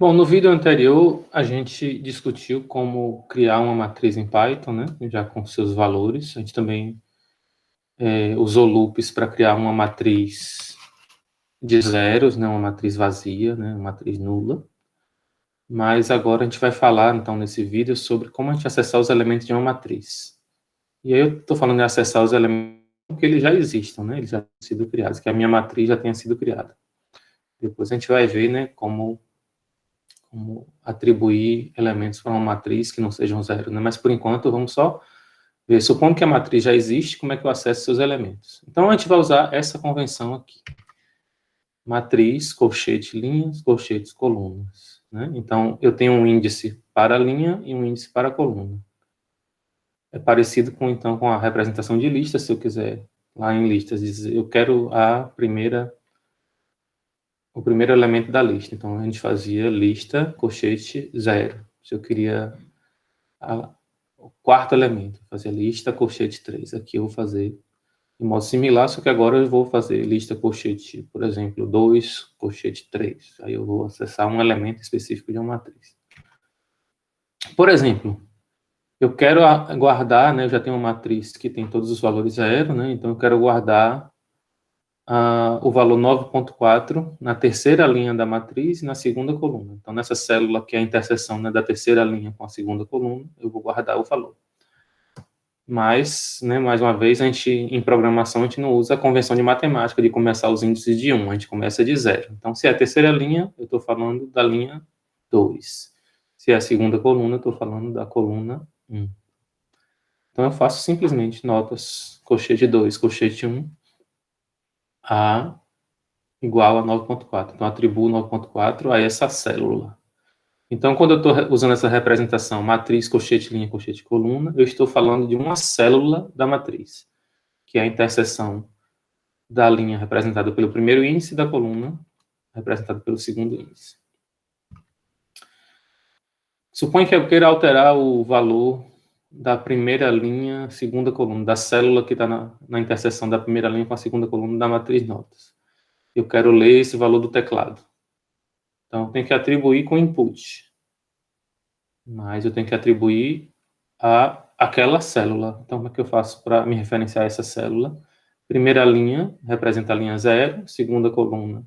Bom, no vídeo anterior, a gente discutiu como criar uma matriz em Python, né? Já com seus valores. A gente também usou loops para criar uma matriz de zeros, né? Uma matriz vazia, né? Uma matriz nula. Mas agora a gente vai falar, então, nesse vídeo, sobre como a gente acessar os elementos de uma matriz. E aí eu estou falando de acessar os elementos porque eles já existam, né? Eles já tenham sido criados, que a minha matriz já tenha sido criada. Depois a gente vai ver, né, como atribuir elementos para uma matriz que não sejam zero, né? Mas por enquanto vamos só ver, supondo que a matriz já existe, como é que eu acesso seus elementos. Então a gente vai usar essa convenção aqui. Matriz, colchete, linhas, colchetes, colunas, né? Então eu tenho um índice para a linha e um índice para a coluna. É parecido com, então, com a representação de listas, se eu quiser lá em listas dizer, eu quero o primeiro elemento da lista. Então, a gente fazia lista, colchete, 0. Se eu queria o quarto elemento, fazia lista, colchete, 3. Aqui eu vou fazer de modo similar, só que agora eu vou fazer lista, colchete, por exemplo, 2, colchete, 3. Aí eu vou acessar um elemento específico de uma matriz. Por exemplo, eu quero guardar, né, eu já tenho uma matriz que tem todos os valores 0, né, então eu quero guardar o valor 9.4 na terceira linha da matriz e na segunda coluna. Então, nessa célula que é a interseção, né, da terceira linha com a segunda coluna, eu vou guardar o valor. Mas, né, mais uma vez, em programação, a gente não usa a convenção de matemática de começar os índices de 1, a gente começa de 0. Então, se é a terceira linha, eu estou falando da linha 2. Se é a segunda coluna, eu estou falando da coluna 1. Então, eu faço simplesmente notas colchete 2, colchete 1, a igual a 9.4. Então, atribuo 9.4 a essa célula. Então, quando eu estou usando essa representação matriz, colchete, linha, colchete, coluna, eu estou falando de uma célula da matriz, que é a interseção da linha representada pelo primeiro índice da coluna, representada pelo segundo índice. Suponha que eu queira alterar o valor da primeira linha, segunda coluna, da célula que está na interseção da primeira linha com a segunda coluna da matriz notas. Eu quero ler esse valor do teclado. Então, eu tenho que atribuir com input. Mas eu tenho que atribuir a aquela célula. Então, como é que eu faço para me referenciar a essa célula? Primeira linha representa a linha 0, segunda coluna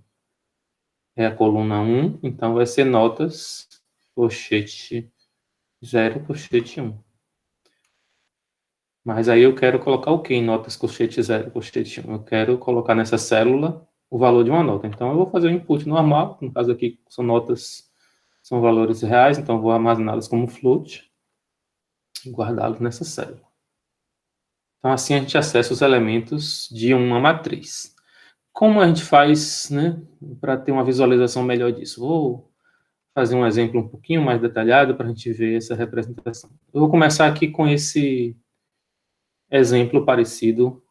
é a coluna 1, então vai ser notas, colchete 0, colchete 1. Mas aí eu quero colocar o que em notas, colchete 0, colchete 1? Eu quero colocar nessa célula o valor de uma nota. Então, eu vou fazer o input normal, no caso aqui são notas, são valores reais, então eu vou armazená-las como float e guardá-los nessa célula. Então, assim a gente acessa os elementos de uma matriz. Como a gente faz, né, para ter uma visualização melhor disso? Vou fazer um exemplo um pouquinho mais detalhado para a gente ver essa representação. Eu vou começar aqui com esse exemplo parecido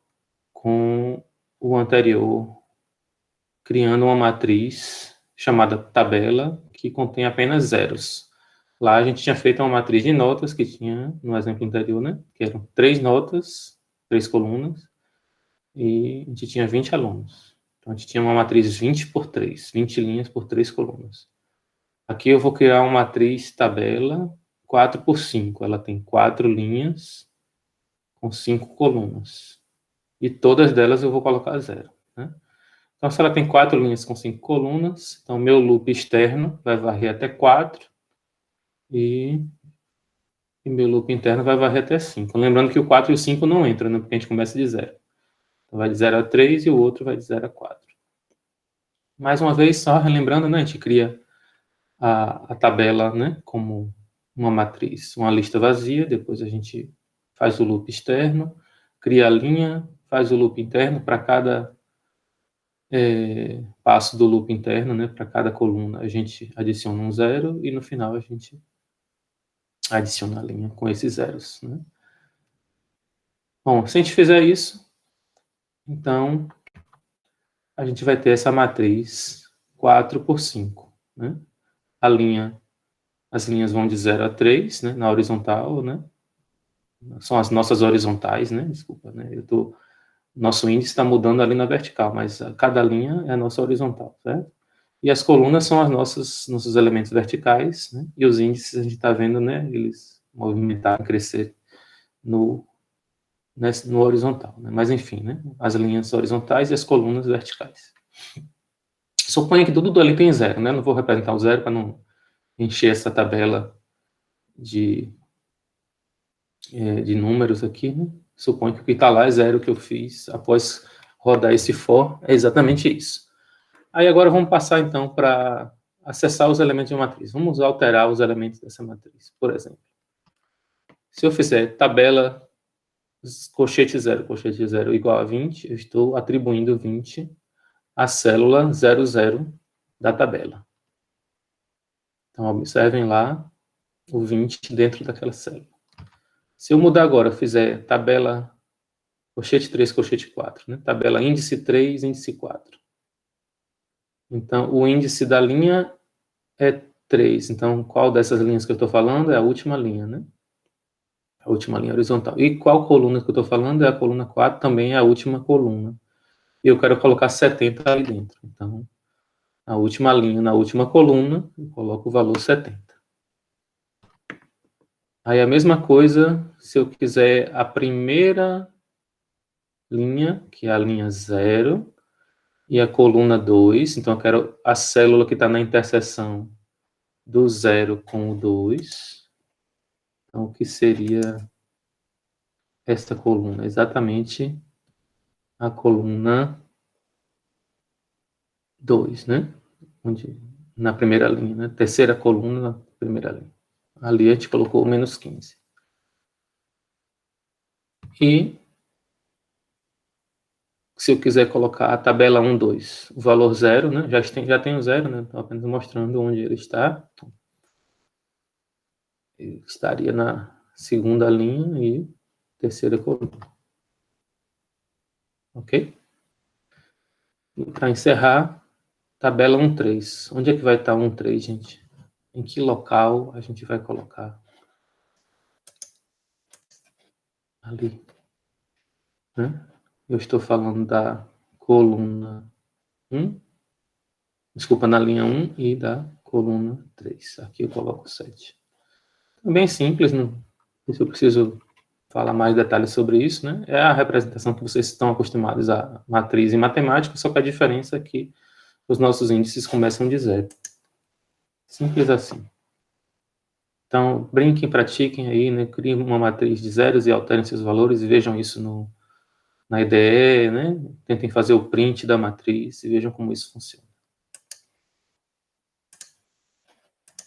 com o anterior, criando uma matriz chamada tabela, que contém apenas zeros. Lá a gente tinha feito uma matriz de notas, que tinha, no exemplo anterior, né, que eram 3 notas, 3 colunas, e a gente tinha 20 alunos. Então, a gente tinha uma matriz 20 por 3, 20 linhas por 3 colunas. Aqui eu vou criar uma matriz tabela 4 por 5. Ela tem 4 linhas com 5 colunas. E todas delas eu vou colocar 0. Né? Então, se ela tem 4 linhas com 5 colunas, então meu loop externo vai varrer até 4 e meu loop interno vai varrer até 5. Lembrando que o 4 e o 5 não entram, né? Porque a gente começa de 0. Então, vai de 0 a 3 e o outro vai de 0 a 4. Mais uma vez, só relembrando, né, a gente cria a tabela, né, como uma matriz, uma lista vazia, depois a gente faz o loop externo, cria a linha, faz o loop interno para cada passo do loop interno, né, para cada coluna a gente adiciona um 0 e no final a gente adiciona a linha com esses zeros. Né? Bom, se a gente fizer isso, então a gente vai ter essa matriz 4 por 5. Né? As linhas vão de 0 a 3, né, na horizontal, né? São as nossas horizontais, né? Desculpa, né? Nosso índice está mudando ali na vertical, mas cada linha é a nossa horizontal, certo? E as colunas são nossos elementos verticais, né? E os índices a gente está vendo, né? Eles movimentarem, crescer no horizontal, né? Mas enfim, né? As linhas horizontais e as colunas verticais. Suponha que tudo ali tem zero, né? Não vou representar o zero para não encher essa tabela de números aqui, né? Suponho que o que está lá é zero que eu fiz após rodar esse for, é exatamente isso. Aí agora vamos passar então para acessar os elementos de uma matriz. Vamos alterar os elementos dessa matriz, por exemplo. Se eu fizer tabela colchete 0 igual a 20, eu estou atribuindo 20 à célula 00 da tabela. Então, observem lá o 20 dentro daquela célula. Se eu mudar agora, fizer tabela colchete 3, colchete 4, né? Tabela índice 3, índice 4. Então, o índice da linha é 3. Então, qual dessas linhas que eu estou falando é a última linha, né? A última linha horizontal. E qual coluna que eu estou falando é a coluna 4, também é a última coluna. E eu quero colocar 70 ali dentro. Então, a última linha, na última coluna, eu coloco o valor 70. Aí a mesma coisa, se eu quiser a primeira linha, que é a linha 0, e a coluna 2, então eu quero a célula que está na interseção do 0 com o 2. Então, o que seria esta coluna? Exatamente a coluna 2, né? Onde, na primeira linha, né? Terceira coluna na primeira linha. Ali a gente colocou menos 15. E se eu quiser colocar a tabela 1, 2, o valor 0, né? Já tem o 0, né? Estou apenas mostrando onde ele está. Ele estaria na segunda linha e terceira coluna. Ok? E para encerrar, tabela 1, 3. Onde é que vai estar 1, 3, gente? Em que local a gente vai colocar? Ali. Né? Eu estou falando da coluna 1. Desculpa, na linha 1 e da coluna 3. Aqui eu coloco 7. É bem simples, não sei se eu preciso falar mais detalhes sobre isso, né? É a representação que vocês estão acostumados a matriz em matemática, só que a diferença é que os nossos índices começam de zero. Simples assim. Então, brinquem, pratiquem aí, né? Criem uma matriz de zeros e alterem seus valores e vejam isso na IDE, né? Tentem fazer o print da matriz e vejam como isso funciona.